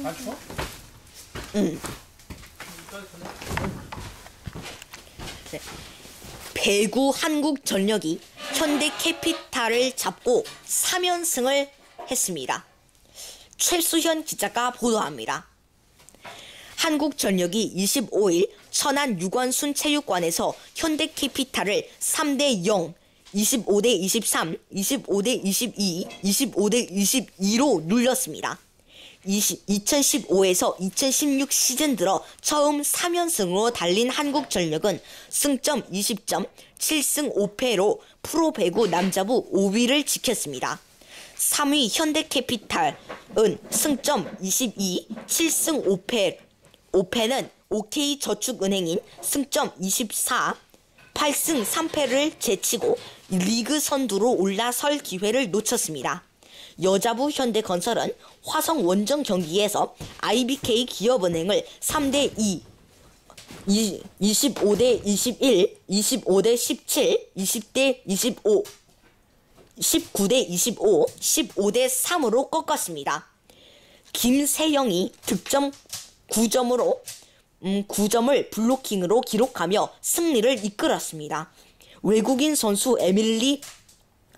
안 추워? 네. 배구 한국전력이 현대캐피탈을 잡고 3연승을 했습니다. 최수현 기자가 보도합니다. 한국전력이 25일 천안 유관순 체육관에서 현대캐피탈을 3대0, 25대23, 25대22, 25대22로 눌렸습니다. 2015에서 2016 시즌 들어 처음 3연승으로 달린 한국전력은 승점 20점, 7승 5패로 프로배구 남자부 5위를 지켰습니다. 3위 현대캐피탈은 승점 22, 7승 5패는 OK저축은행인 승점 24, 8승 3패를 제치고 리그 선두로 올라설 기회를 놓쳤습니다. 여자부 현대건설은 화성 원정 경기에서 IBK 기업은행을 3대2, 25대21, 25대17, 20대25, 19대25, 15대3으로 꺾었습니다. 김세영이 득점 9점을 블로킹으로 기록하며 승리를 이끌었습니다. 외국인 선수 에밀리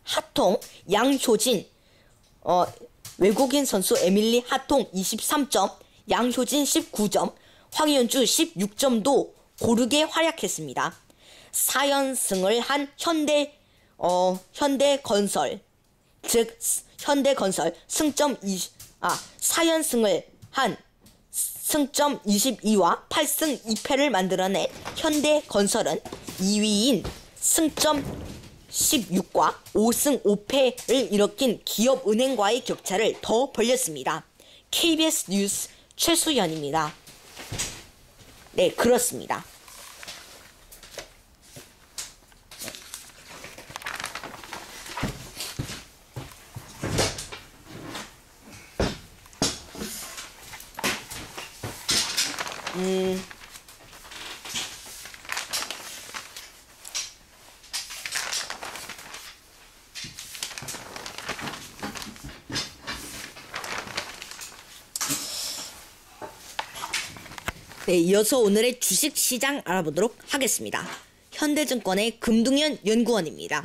하통, 외국인 선수 에밀리 하통 23점, 양효진 19점, 황현주 16점도 고르게 활약했습니다. 4연승을 한 현대건설, 즉 현대건설 4연승을 한 승점 22와 8승 2패를 만들어낸 현대건설은 2위인 승점 16과 5승 5패를 일으킨 기업은행과의 격차를 더 벌렸습니다. KBS 뉴스 최수연입니다. 네, 그렇습니다. 네, 이어서 오늘의 주식시장 알아보도록 하겠습니다. 현대증권의 금동현 연구원입니다.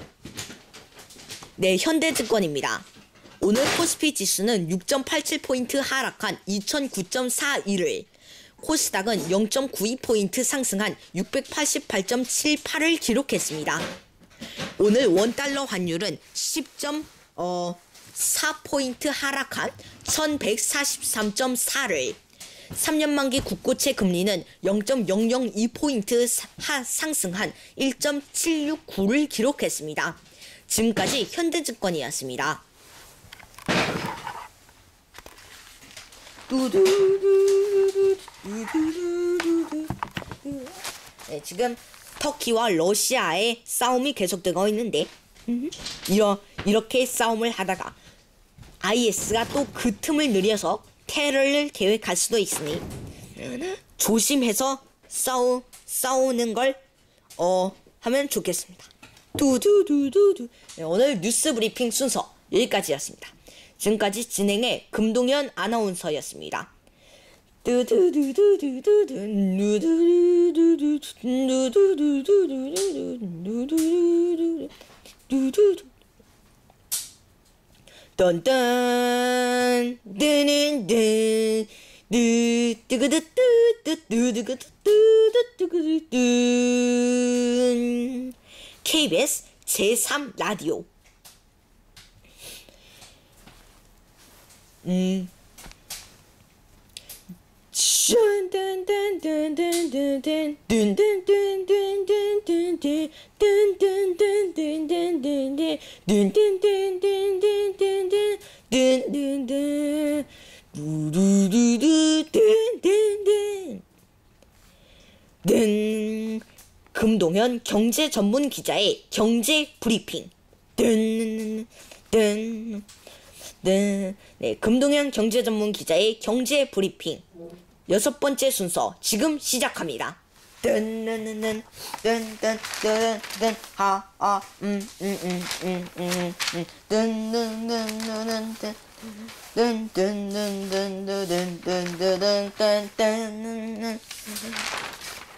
네, 현대증권입니다. 오늘 코스피 지수는 6.87포인트 하락한 2009.41을, 코스닥은 0.92포인트 상승한 688.78을 기록했습니다. 오늘 원달러 환율은 10.4포인트 하락한 1143.4를, 3년 만기 국고채 금리는 0.002포인트 상승한 1.769를 기록했습니다. 지금까지 현대증권이었습니다. 네, 지금 터키와 러시아의 싸움이 계속되고 있는데 이렇게 싸움을 하다가 IS가 또 그 틈을 느려서 테러를 계획할 수도 있으니 조심해서 싸우는 걸 하면 좋겠습니다. 네, 오늘 뉴스 브리핑 순서 여기까지였습니다. 지금까지 진행의 금동현 아나운서였습니다. 딴딴 뜨는든 KBS 제3라디오 금동현 경제 전문 기자의 경제 브리핑. 네, 금동현 경제 전문 기자의 경제 브리핑. 여섯 번째 순서 지금 시작합니다. 뜬뜬뜬뜬 뜬뜬뜬뜬 하아 뜬뜬뜬뜬뜬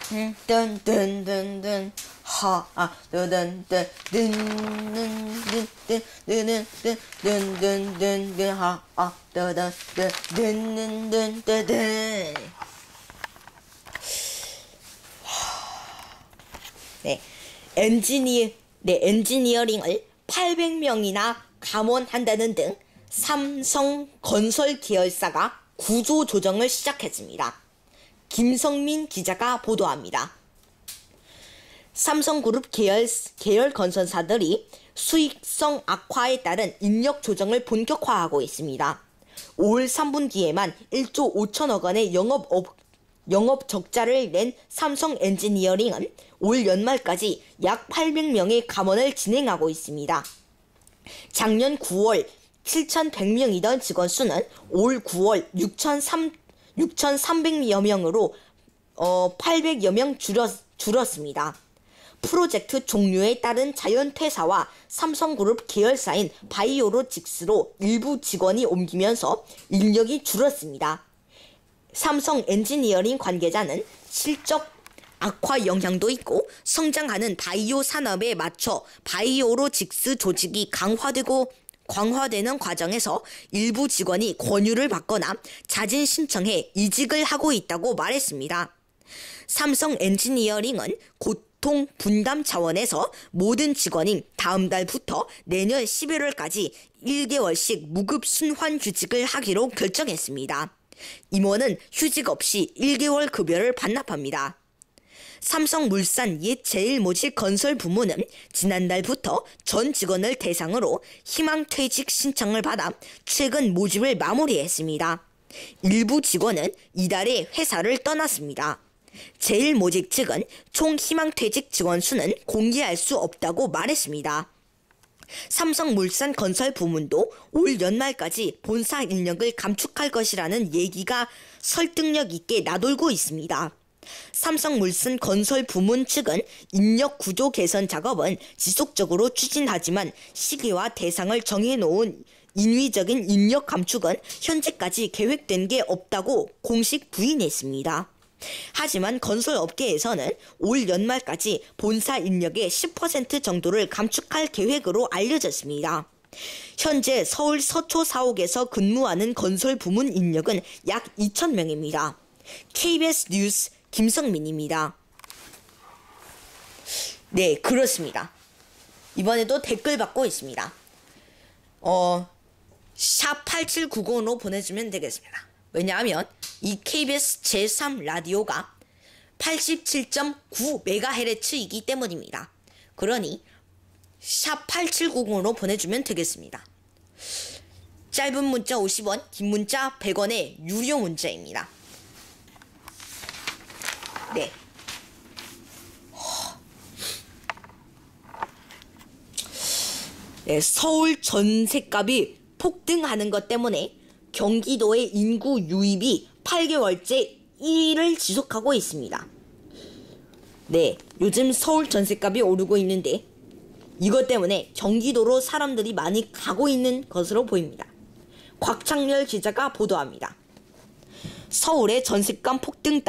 뜬뜬뜬뜬뜬 하아 뜬뜬뜬뜬뜬 하아 뜬뜬뜬뜬뜬. 엔지니어링을 800명이나 감원한다는 등 삼성 건설 계열사가 구조 조정을 시작했습니다. 김성민 기자가 보도합니다. 삼성그룹 계열 건설사들이 수익성 악화에 따른 인력 조정을 본격화하고 있습니다. 5월 3분기에만 1조 5천억 원의 영업 적자를 낸 삼성 엔지니어링은 올 연말까지 약 800명의 감원을 진행하고 있습니다. 작년 9월 7,100명이던 직원 수는 올 9월 6,300여 명으로 800여 명 줄었습니다. 프로젝트 종료에 따른 자연 퇴사와 삼성그룹 계열사인 바이오로직스로 일부 직원이 옮기면서 인력이 줄었습니다. 삼성 엔지니어링 관계자는 실적 악화 영향도 있고 성장하는 바이오 산업에 맞춰 바이오로직스 조직이 강화되는 과정에서 일부 직원이 권유를 받거나 자진 신청해 이직을 하고 있다고 말했습니다. 삼성 엔지니어링은 고통 분담 차원에서 모든 직원이 다음 달부터 내년 11월까지 1개월씩 무급 순환 휴직을 하기로 결정했습니다. 임원은 휴직 없이 1개월 급여를 반납합니다. 삼성물산 옛 제일모직 건설 부문은 지난달부터 전 직원을 대상으로 희망퇴직 신청을 받아 최근 모집을 마무리했습니다. 일부 직원은 이달에 회사를 떠났습니다. 제일모직 측은 총 희망퇴직 직원 수는 공개할 수 없다고 말했습니다. 삼성물산 건설 부문도 올 연말까지 본사 인력을 감축할 것이라는 얘기가 설득력 있게 나돌고 있습니다. 삼성물산 건설 부문 측은 인력 구조 개선 작업은 지속적으로 추진하지만 시기와 대상을 정해놓은 인위적인 인력 감축은 현재까지 계획된 게 없다고 공식 부인했습니다. 하지만 건설업계에서는 올 연말까지 본사 인력의 10% 정도를 감축할 계획으로 알려졌습니다. 현재 서울 서초 사옥에서 근무하는 건설 부문 인력은 약 2,000명입니다. KBS 뉴스 김성민입니다. 네, 그렇습니다. 이번에도 댓글 받고 있습니다. 샵 8790으로 보내주면 되겠습니다. 왜냐하면 이 KBS 제3 라디오가 87.9MHz이기 때문입니다. 그러니 샵 8790으로 보내주면 되겠습니다. 짧은 문자 50원, 긴 문자 100원의 유료 문자입니다. 네. 네, 서울 전셋값이 폭등하는 것 때문에 경기도의 인구 유입이 8개월째 1위를 지속하고 있습니다. 네, 요즘 서울 전셋값이 오르고 있는데 이것 때문에 경기도로 사람들이 많이 가고 있는 것으로 보입니다. 곽창렬 기자가 보도합니다. 서울의 전셋값 폭등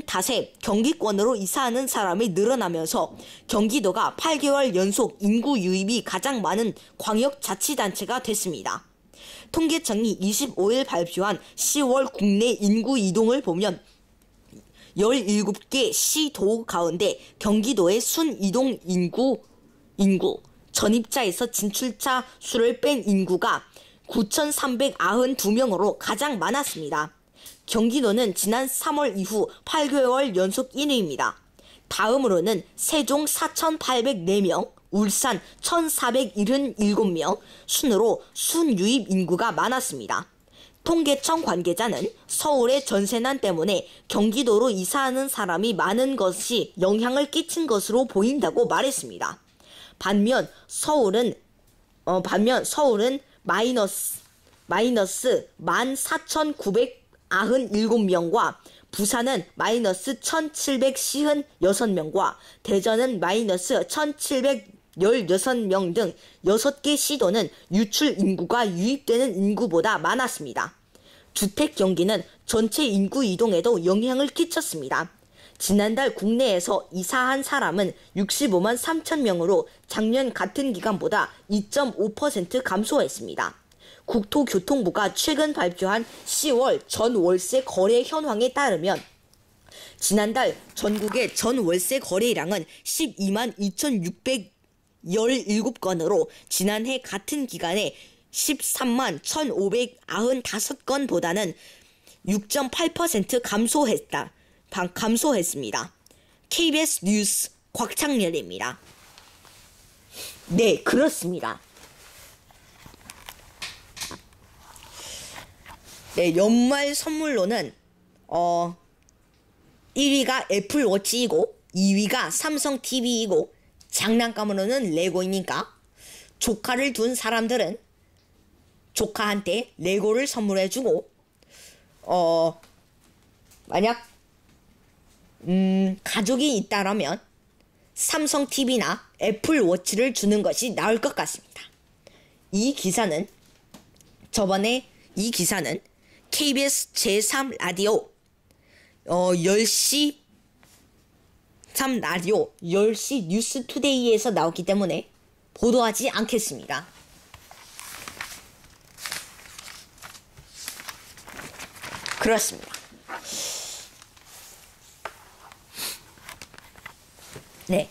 탓에 경기권으로 이사하는 사람이 늘어나면서 경기도가 8개월 연속 인구 유입이 가장 많은 광역자치단체가 됐습니다. 통계청이 25일 발표한 10월 국내 인구 이동을 보면 17개 시도 가운데 경기도의 순이동 인구 전입자에서 진출자 수를 뺀 인구가 9,392명으로 가장 많았습니다. 경기도는 지난 3월 이후 8개월 연속 1위입니다. 다음으로는 세종 4,804명, 울산 1,477명 순으로 순유입 인구가 많았습니다. 통계청 관계자는 서울의 전세난 때문에 경기도로 이사하는 사람이 많은 것이 영향을 끼친 것으로 보인다고 말했습니다. 반면 서울은 마이너스 14,900 997명과 부산은 마이너스 1756명과 대전은 마이너스 1716명 등 6개 시도는 유출 인구가 유입되는 인구보다 많았습니다. 주택 경기는 전체 인구 이동에도 영향을 끼쳤습니다. 지난달 국내에서 이사한 사람은 65만 3천 명으로 작년 같은 기간보다 2.5% 감소했습니다. 국토교통부가 최근 발표한 10월 전 월세 거래 현황에 따르면 지난달 전국의 전 월세 거래량은 12만 2,617건으로 지난해 같은 기간에 13만 1,595건보다는 6.8% 감소했습니다. KBS 뉴스 곽창렬입니다. 네, 그렇습니다. 네, 연말 선물로는 1위가 애플워치이고 2위가 삼성 TV이고 장난감으로는 레고이니까 조카를 둔 사람들은 조카한테 레고를 선물해주고 만약 가족이 있다라면 삼성 TV나 애플워치를 주는 것이 나을 것 같습니다. 이 기사는 KBS 제3 라디오 10시 10시 뉴스 투데이에서 나왔기 때문에 보도하지 않겠습니다. 그렇습니다. 네.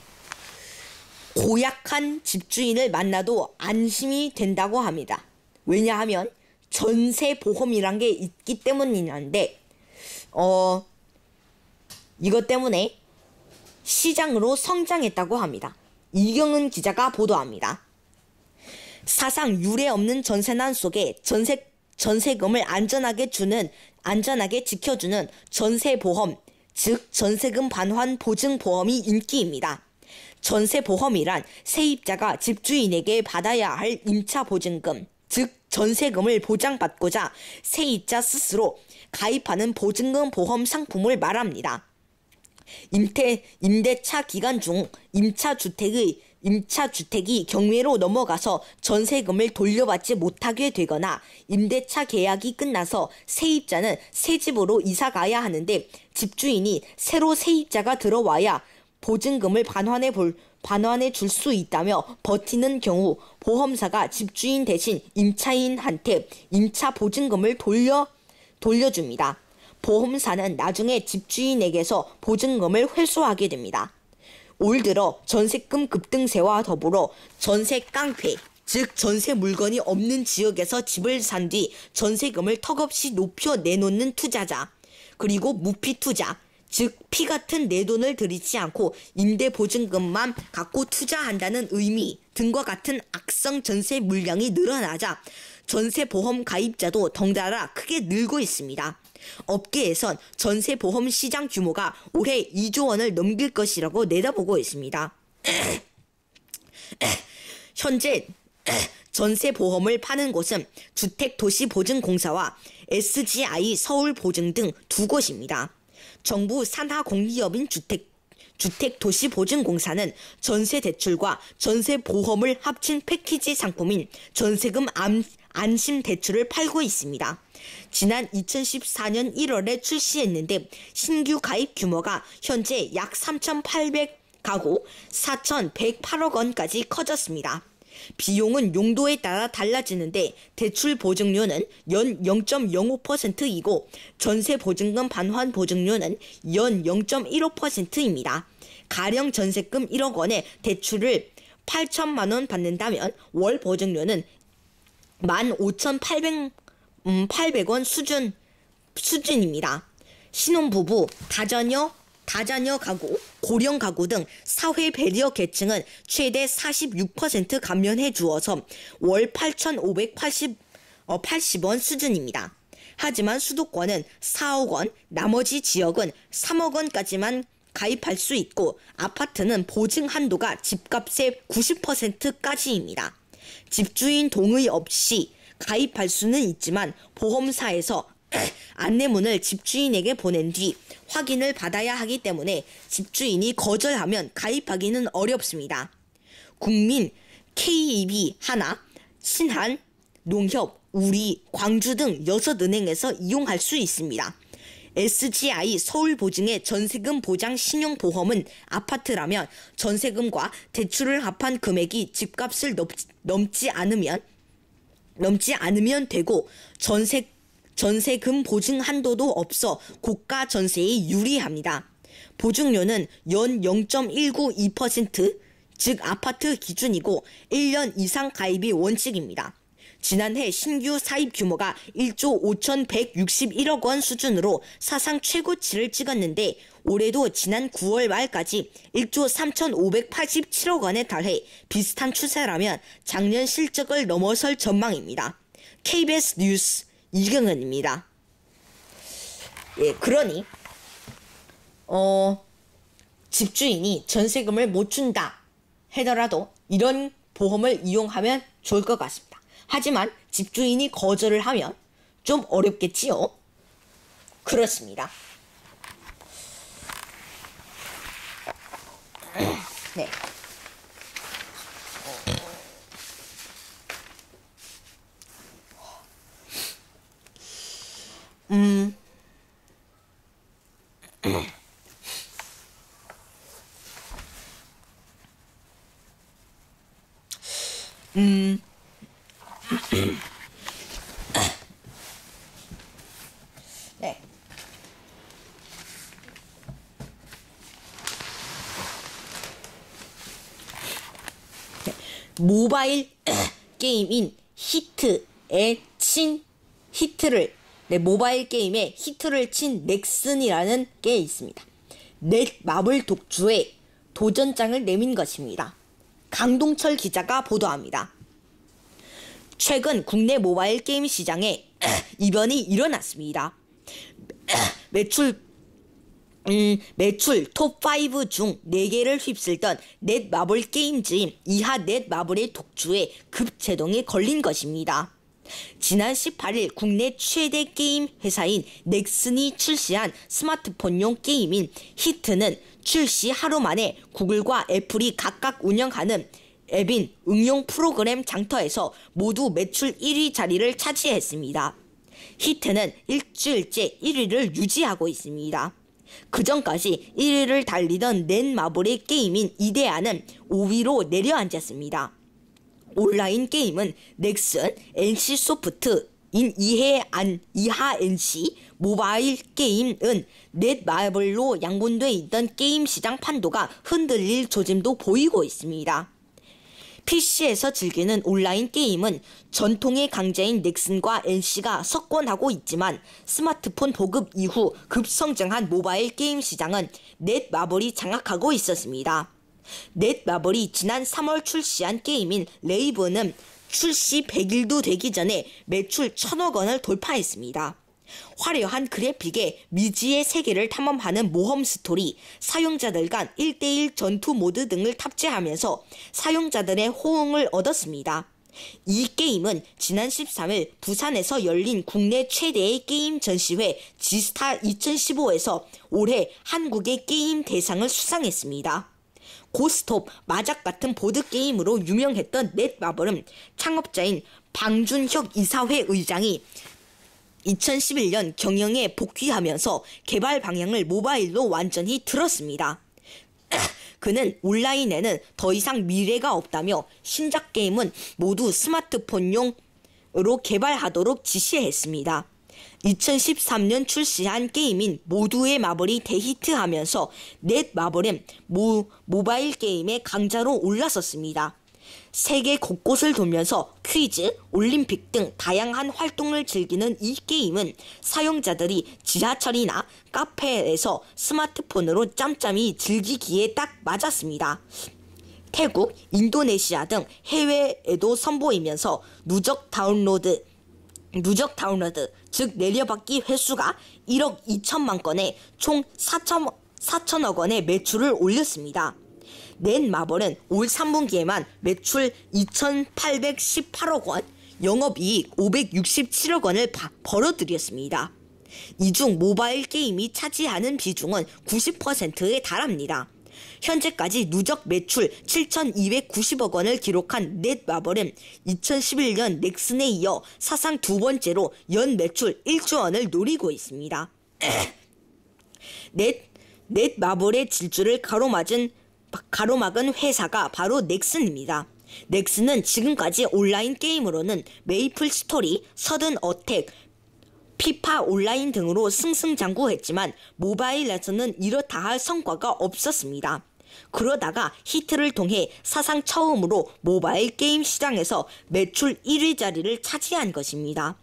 고약한 집주인을 만나도 안심이 된다고 합니다. 왜냐하면 전세보험이란 게 있기 때문인데 이것 때문에 시장으로 성장했다고 합니다. 이경은 기자가 보도합니다. 사상 유례 없는 전세난 속에 전세금을 안전하게 지켜주는 전세보험, 즉 전세금 반환 보증보험이 인기입니다. 전세보험이란 세입자가 집주인에게 받아야 할 임차보증금, 즉 전세금을 보장받고자 세입자 스스로 가입하는 보증금 보험 상품을 말합니다. 임대차 기간 중 임차주택이 경매로 넘어가서 전세금을 돌려받지 못하게 되거나 임대차 계약이 끝나서 세입자는 새 집으로 이사 가야 하는데 집주인이 새로 세입자가 들어와야 보증금을 반환해 줄 수 있다며 버티는 경우 보험사가 집주인 대신 임차인한테 임차 보증금을 돌려줍니다. 보험사는 나중에 집주인에게서 보증금을 회수하게 됩니다. 올 들어 전세금 급등세와 더불어 전세 깡패, 즉 전세 물건이 없는 지역에서 집을 산 뒤 전세금을 턱없이 높여 내놓는 투자자, 그리고 무피 투자, 즉 피 같은 내 돈을 들이지 않고 임대보증금만 갖고 투자한다는 의미 등과 같은 악성 전세 물량이 늘어나자 전세보험 가입자도 덩달아 크게 늘고 있습니다. 업계에선 전세보험 시장 규모가 올해 2조 원을 넘길 것이라고 내다보고 있습니다. 현재 전세보험을 파는 곳은 주택도시보증공사와 SGI 서울보증 등 두 곳입니다. 정부 산하공기업인 주택도시보증공사는 전세대출과 전세보험을 합친 패키지 상품인 전세금 안심대출을 팔고 있습니다. 지난 2014년 1월에 출시했는데 신규 가입 규모가 현재 약 3,800가구 4,108억 원까지 커졌습니다. 비용은 용도에 따라 달라지는데 대출 보증료는 연 0.05%이고 전세 보증금 반환 보증료는 연 0.15%입니다. 가령 전세금 1억 원에 대출을 8천만 원 받는다면 월 보증료는 15,800원 수준입니다. 신혼부부, 다자녀 가구, 고령 가구 등 사회 배려 계층은 최대 46% 감면해 주어서 월 8,580원 수준입니다. 하지만 수도권은 4억 원, 나머지 지역은 3억 원까지만 가입할 수 있고 아파트는 보증 한도가 집값의 90%까지입니다. 집주인 동의 없이 가입할 수는 있지만 보험사에서 안내문을 집주인에게 보낸 뒤 확인을 받아야 하기 때문에 집주인이 거절하면 가입하기는 어렵습니다. 국민, KEB 하나, 신한, 농협, 우리, 광주 등 6은행에서 이용할 수 있습니다. SGI 서울보증의 전세금 보장 신용보험은 아파트라면 전세금과 대출을 합한 금액이 집값을 넘지 않으면 되고 전세금 보증 한도도 없어 고가 전세에 유리합니다. 보증료는 연 0.192%, 즉 아파트 기준이고 1년 이상 가입이 원칙입니다. 지난해 신규 사입 규모가 1조 5,161억 원 수준으로 사상 최고치를 찍었는데 올해도 지난 9월 말까지 1조 3,587억 원에 달해 비슷한 추세라면 작년 실적을 넘어설 전망입니다. KBS 뉴스 이경은입니다. 예, 그러니 집주인이 전세금을 못 준다 하더라도 이런 보험을 이용하면 좋을 것 같습니다. 하지만 집주인이 거절을 하면 좀 어렵겠지요. 그렇습니다. 네. 네. 모바일 게임인 모바일 게임에 히트를 친 넥슨이라는 게 있습니다. 넷마블 독주에 도전장을 내민 것입니다. 강동철 기자가 보도합니다. 최근 국내 모바일 게임 시장에 이변이 일어났습니다. 매출 톱5 중 4개를 휩쓸던 넷마블 게임즈인 이하 넷마블의 독주에 급제동에 걸린 것입니다. 지난 18일 국내 최대 게임 회사인 넥슨이 출시한 스마트폰용 게임인 히트는 출시 하루 만에 구글과 애플이 각각 운영하는 앱인 응용 프로그램 장터에서 모두 매출 1위 자리를 차지했습니다. 히트는 일주일째 1위를 유지하고 있습니다. 그전까지 1위를 달리던 넷마블의 게임인 이데아는 5위로 내려앉았습니다. 온라인 게임은 넥슨, NC소프트, 이하 NC, 모바일 게임은 넷마블로 양분돼 있던 게임 시장 판도가 흔들릴 조짐도 보이고 있습니다. PC에서 즐기는 온라인 게임은 전통의 강자인 넥슨과 NC가 석권하고 있지만 스마트폰 보급 이후 급성장한 모바일 게임 시장은 넷마블이 장악하고 있었습니다. 넷마블이 지난 3월 출시한 게임인 레이븐은 출시 100일도 되기 전에 매출 1,000억 원을 돌파했습니다. 화려한 그래픽에 미지의 세계를 탐험하는 모험 스토리, 사용자들 간 1대1 전투 모드 등을 탑재하면서 사용자들의 호응을 얻었습니다. 이 게임은 지난 13일 부산에서 열린 국내 최대의 게임 전시회 지스타 2015에서 올해 한국의 게임 대상을 수상했습니다. 고스톱, 마작 같은 보드게임으로 유명했던 넷마블은 창업자인 방준혁 이사회 의장이 2011년 경영에 복귀하면서 개발 방향을 모바일로 완전히 틀었습니다. 그는 온라인에는 더 이상 미래가 없다며 신작 게임은 모두 스마트폰용으로 개발하도록 지시했습니다. 2013년 출시한 게임인 모두의 마블이 대히트하면서 넷마블은 모바일 게임의 강자로 올라섰습니다. 세계 곳곳을 돌면서 퀴즈, 올림픽 등 다양한 활동을 즐기는 이 게임은 사용자들이 지하철이나 카페에서 스마트폰으로 짬짬이 즐기기에 딱 맞았습니다. 태국, 인도네시아 등 해외에도 선보이면서 누적 다운로드, 즉 내려받기 횟수가 1억 2천만 건에 총 4천억 원의 매출을 올렸습니다. 넷마블은 올 3분기에만 매출 2,818억 원, 영업이익 567억 원을 벌어들였습니다. 이 중 모바일 게임이 차지하는 비중은 90%에 달합니다. 현재까지 누적 매출 7,290억 원을 기록한 넷마블은 2011년 넥슨에 이어 사상 두 번째로 연 매출 1조 원을 노리고 있습니다. 넷마블의 질주를 가로막은 회사가 바로 넥슨입니다. 넥슨은 지금까지 온라인 게임으로는 메이플 스토리, 서든 어택, 피파 온라인 등으로 승승장구했지만 모바일에서는 이렇다 할 성과가 없었습니다. 그러다가 히트를 통해 사상 처음으로 모바일 게임 시장에서 매출 1위 자리를 차지한 것입니다.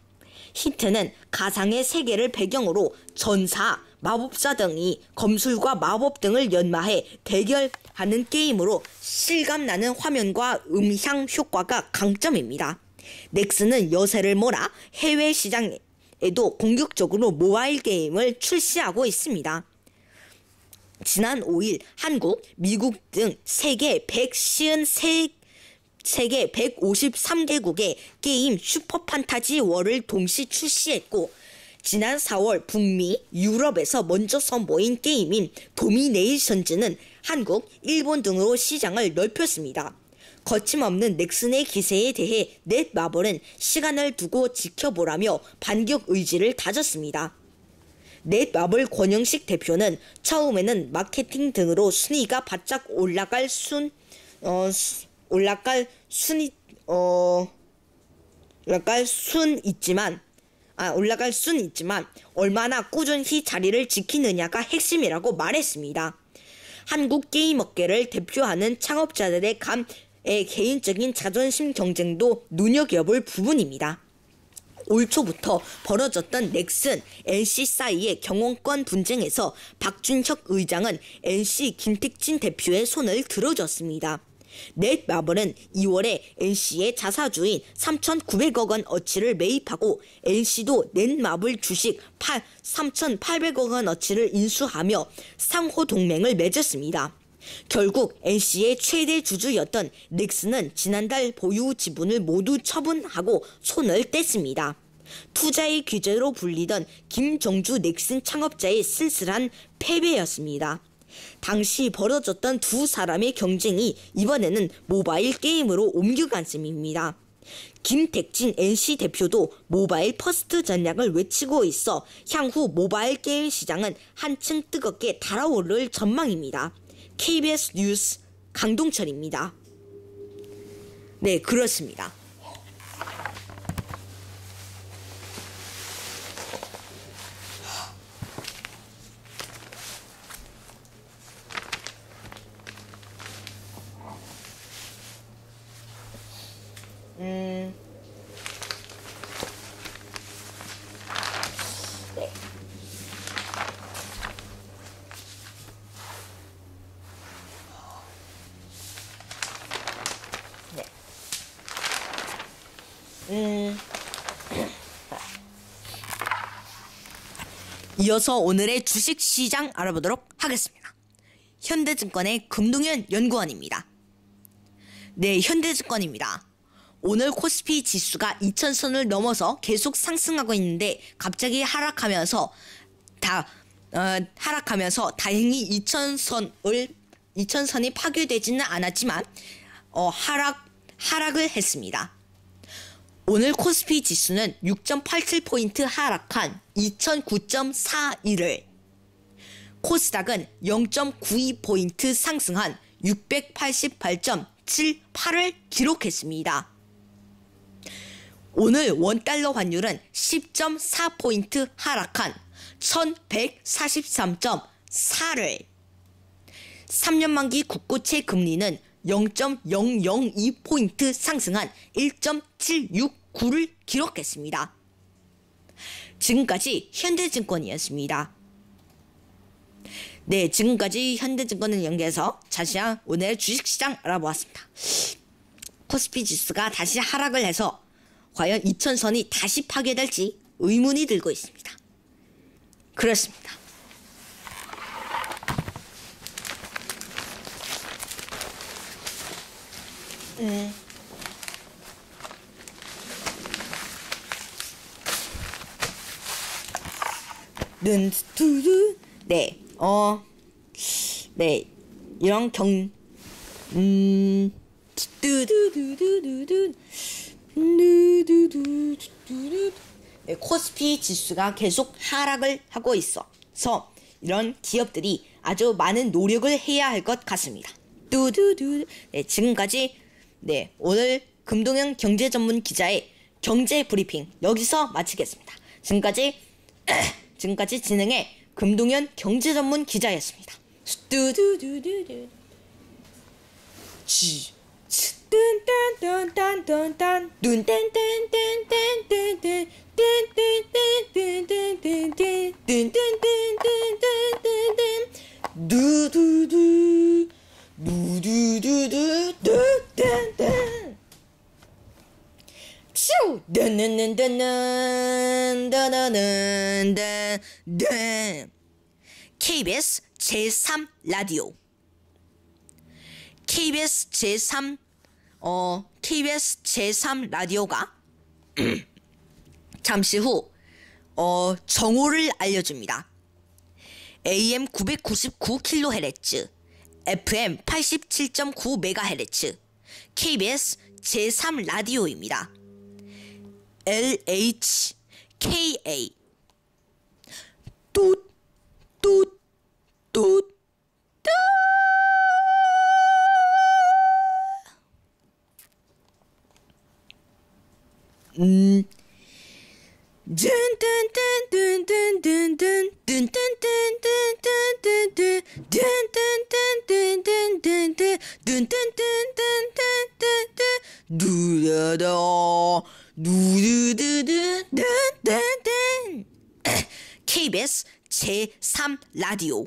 히트는 가상의 세계를 배경으로 전사, 마법사 등이 검술과 마법 등을 연마해 대결하는 게임으로 실감나는 화면과 음향 효과가 강점입니다. 넥슨은 여세를 몰아 해외 시장에도 공격적으로 모바일 게임을 출시하고 있습니다. 지난 5일 한국, 미국 등 세계 153개국의 게임 슈퍼판타지 월을 동시 출시했고 지난 4월 북미, 유럽에서 먼저 선보인 게임인 도미네이션즈는 한국, 일본 등으로 시장을 넓혔습니다. 거침없는 넥슨의 기세에 대해 넷마블은 시간을 두고 지켜보라며 반격 의지를 다졌습니다. 넷마블 권영식 대표는 처음에는 마케팅 등으로 순위가 바짝 올라갈 순 있지만 얼마나 꾸준히 자리를 지키느냐가 핵심이라고 말했습니다. 한국 게임 업계를 대표하는 창업자들의 개인적인 자존심 경쟁도 눈여겨볼 부분입니다. 올 초부터 벌어졌던 넥슨, NC 사이의 경영권 분쟁에서 박준혁 의장은 NC 김택진 대표의 손을 들어줬습니다. 넷마블은 2월에 NC의 자사주인 3,900억 원 어치를 매입하고 NC도 넷마블 주식 3,800억 원 어치를 인수하며 상호 동맹을 맺었습니다. 결국 NC의 최대 주주였던 넥슨은 지난달 보유 지분을 모두 처분하고 손을 뗐습니다. 투자의 귀재로 불리던 김정주 넥슨 창업자의 쓸쓸한 패배였습니다. 당시 벌어졌던 두 사람의 경쟁이 이번에는 모바일 게임으로 옮겨간 셈입니다. 김택진 NC 대표도 모바일 퍼스트 전략을 외치고 있어 향후 모바일 게임 시장은 한층 뜨겁게 달아오를 전망입니다. KBS 뉴스 강동철입니다. 네, 그렇습니다. 네. 이어서 오늘의 주식시장 알아보도록 하겠습니다. 현대증권의 금동현 연구원입니다. 네, 현대증권입니다. 오늘 코스피 지수가 2000선을 넘어서 계속 상승하고 있는데 갑자기 하락하면서 다행히 2000선이 파괴되지는 않았지만 하락을 했습니다. 오늘 코스피 지수는 6.87포인트 하락한 2009.41을, 코스닥은 0.92포인트 상승한 688.78을 기록했습니다. 오늘 원달러 환율은 10.4포인트 하락한 1143.4를, 3년 만기 국고채 금리는 0.002포인트 상승한 1.769를 기록했습니다. 지금까지 현대증권이었습니다. 네, 지금까지 현대증권을 연계해서 자세한 오늘 주식시장 알아보았습니다. 코스피 지수가 다시 하락을 해서 과연 2000선이 다시 파괴될지 의문이 들고 있습니다. 그렇습니다. 둔두두 네, 네, 이런 두두두두두두 두두두두두두 네, 코스피 지수가 계속 하락을 하고 있어서 이런 기업들이 아주 많은 노력을 해야 할 것 같습니다. 두두두 네, 지금까지 네, 오늘 금동현 경제 전문 기자의 경제 브리핑 여기서 마치겠습니다. 지금까지 진행해 금동현 경제 전문 기자였습니다. 두두두두두 뚠뚠뚠뚠뚠뚠 두두두 두두두두두뚠뚠 슈 든든든든든든든 KBS 제3 라디오 KBS 제3 라디오가 잠시 후 정오를 알려줍니다. AM 999kHz, FM 87.9MHz, KBS 제3 라디오입니다. LHKA 뚜뚜뚜 KBS 제3 라디오